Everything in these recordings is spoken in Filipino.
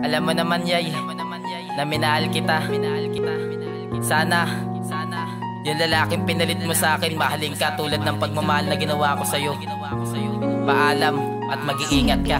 Alam mo naman yay, na minahal kita. Sana yung lalaking pinalit mo sa akin, mahalin ka tulad ng pagmamahal na ginawa ko sa'yo. Paalam at mag-iingat ka.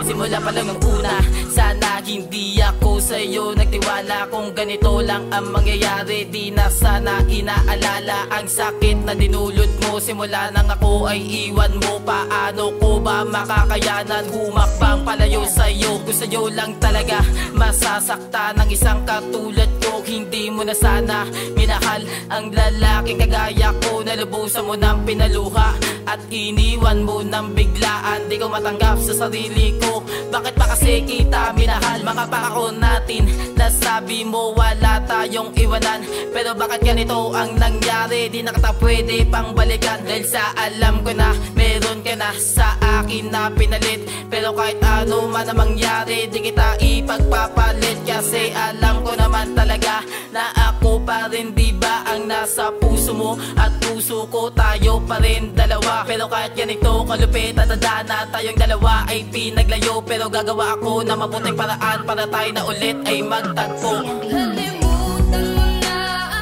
Simula pa lang ng una, sana hindi ako sa'yo nagtiwala. Kung ganito lang ang mangyayari, di na sana inaalala ang sakit na dinulot mo. Simula nang ako ay iwan mo, paano ko ba makakayanan humakbang palayo sa'yo? Kung sa'yo lang talaga masasakta ng isang katulad ko, hindi mo na sana minahal ang lalaking kagaya ko. Nalubusan mo ng pinaluha at iniwan mo ng biglaan. Di ko matanggap sa sarili ko, bakit pa kasi kita minahal? Mga pangako natin, nasabi mo wala tayong iwanan, pero bakit ganito ang nangyari? Di na kita pwede pang balikan, dahil sa alam ko na meron ka na sa akin na pinalit. Pero kahit ano man ang mangyari, di kita ipagpapalit, kasi alam ko naman talaga na ako pa rin, diba, ang nasa puso mo at puso ko, tayo pa rin dalawa. Pero kahit ganito kalupit at na tayong dalawa ay pinaglayo, pero gagawa ako na mabuting paraan para tayo na ulit ay magtagpo. Kalimutan mo na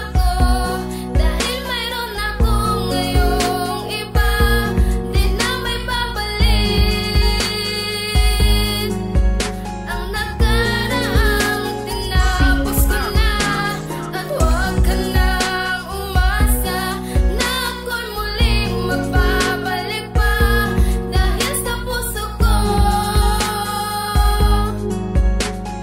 ako, dahil mayroon ako ngayong iba. Di na may babalik ang nakaraang tinapos ko na. At huwag ka nang umasa na ako'y muling magbabalik pa, dahil sa puso ko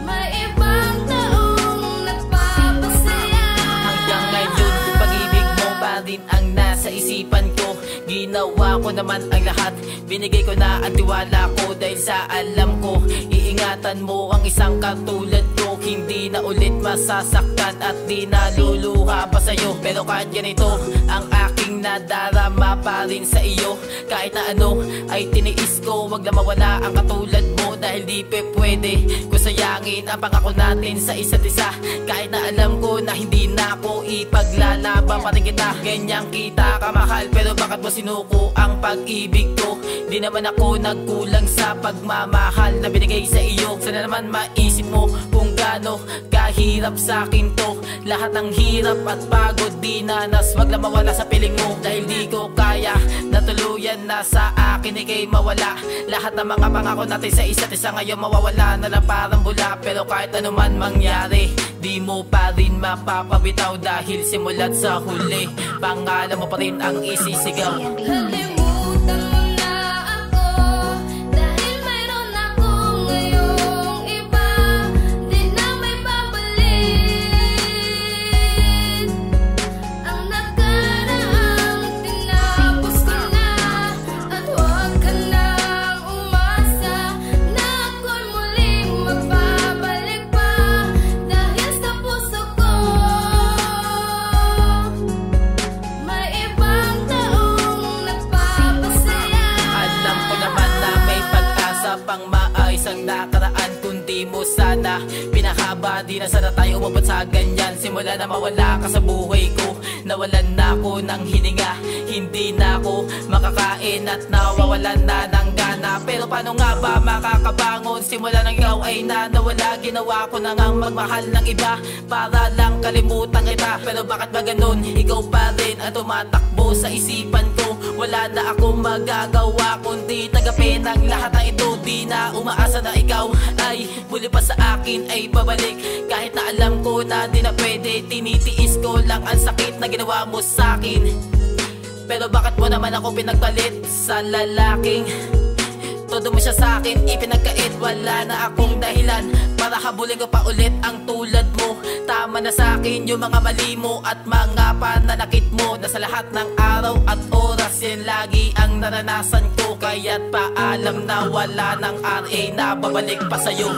may ibang taong nagpapasaya. Hanggang ngayon, pag-ibig mo pa rin ang nasa isipan ko. Ginawa ko naman ang lahat, binigay ko na ang tiwala ko, dahil sa alam ko iingatan mo ang isang katulad ko. Hindi na ulit masasaktan at di na luluha pa sa'yo. Pero kahit ganito ang aking nadarama pa rin sa iyo, kahit na ano ay tiniis ko, wag na mawala ang katulad mo, dahil di pwede ko sayangin ang pangako natin sa isa't isa. Kahit na alam ko na hindi na ako ipaglalaban pa rin kita, ganyang kita kamahal, pero bakit mo sinuko ang pag-ibig ko? Di naman ako nagkulang sa pagmamahal na binigay sa iyo. Sana naman maisip mo kung gaano kahirap sa akin to. Lahat ng hirap at pagod dinanas, wag lang mawala sa piling mo, dahil di ko kaya na tuluyan na sa akin ikay mawala. Lahat ng mga pangako natin sa isa't isa ngayon mawawala na lang parang bula. Pero kahit ano man mangyari, di mo pa rin mapapabitaw, dahil simulat sa huli pangalan mo pa rin ang isisigaw. Kalimutan mo na ako, dahil mayroon ako ngayong iba. Di na may babalik ang nakaraang tinapos ko na. At huwag ka nang umasa na ako'y muling magbabalik pa, dahil sa puso ko may ibang taong nagpapasaya. Alam ko naman na may pag-asa pang maayos ang nakaraan, kundi mo sana pinahaba. Di na sana tayo umabot sa ganyan, simula na mawala ka sa buhay ko. Nawalan na ako ng hininga, hindi na ako makakain at nawawalan na ng gana. Pero paano nga ba makakabangon simula nang ikaw ay nawala? Ginawa ko na ngang magmahal ng iba para lang kalimutan kita, pero bakit ba ganun? Ikaw pa rin ang tumatakbo sa isipan ko. Wala na akong magagawa kundi tagapin ang lahat ng ito. Di na umaasa na ikaw ay muli pa sa akin ay babalik, kahit na alam ko na di na pwede. Tinitiis ko lang ang sakit na ginawa mo sa akin, pero bakit mo naman ako pinagpalit sa lalaking todo mo siya sa akin ipinagkait? Wala na akong dahilan para habulin ko pa ulit ang tulad mo. Tama na sa akin yung mga mali mo at mga pananakit mo, na sa lahat ng araw at oras yan lagi ang naranasan ko. Kaya't paalam na wala ng RA na babalik pa sa'yo.